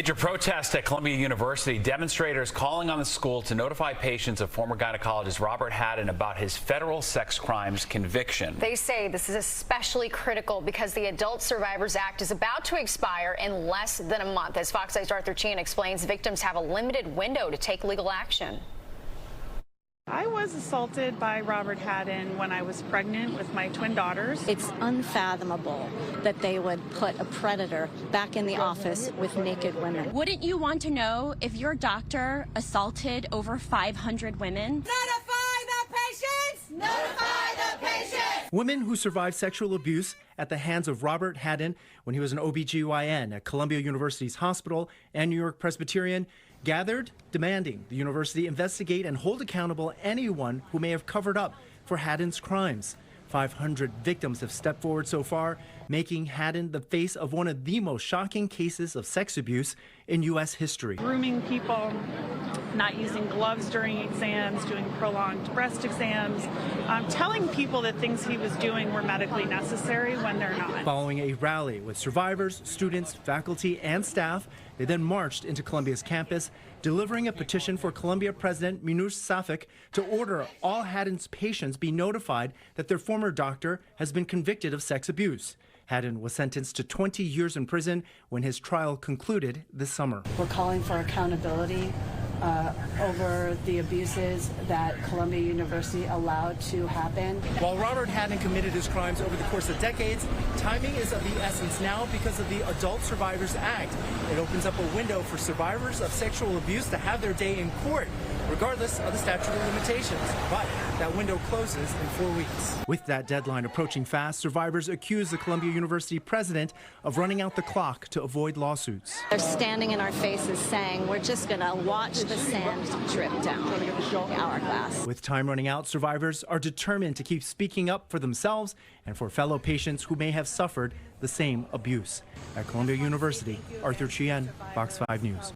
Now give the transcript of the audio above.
Major protest at Columbia University. Demonstrators calling on the school to notify patients of former gynecologist Robert Hadden about his federal sex crimes conviction. They say this is especially critical because the Adult Survivors Act is about to expire in less than a month. As Fox 8's Arthur Sheehan explains, victims have a limited window to take legal action. I was assaulted by Robert Hadden when I was pregnant with my twin daughters. It's unfathomable that they would put a predator back in the office with naked women. Wouldn't you want to know if your doctor assaulted over 500 women? Notify the patients! Notify the patients! Women who survived sexual abuse at the hands of Robert Hadden when he was an OB-GYN at Columbia University's hospital and New York Presbyterian gathered demanding the university investigate and hold accountable anyone who may have covered up for Hadden's crimes. 500 victims have stepped forward so far, making Hadden the face of one of the most shocking cases of sex abuse in U.S. history. Grooming people, not using gloves during exams, doing prolonged breast exams, telling people that things he was doing were medically necessary when they're not. Following a rally with survivors, students, faculty, and staff, they then marched into Columbia's campus, delivering a petition for Columbia President Minouche Safik to order all Hadden's patients be notified that their former doctor has been convicted of sex abuse. Hadden was sentenced to 20 years in prison when his trial concluded this summer. We're calling for accountability over the abuses that Columbia University allowed to happen. While Robert Hadden committed his crimes over the course of decades, timing is of the essence now because of the Adult Survivors Act. It opens up a window for survivors of sexual abuse to have their day in court, regardless of the statute of limitations. But that window closes in 4 weeks. With that deadline approaching fast, survivors accuse the Columbia University president of running out the clock to avoid lawsuits. They're standing in our faces saying, we're just going to watch the sand drip down the hourglass. With time running out, survivors are determined to keep speaking up for themselves and for fellow patients who may have suffered the same abuse. At Columbia University, Arthur Sheehan, Fox 5 News.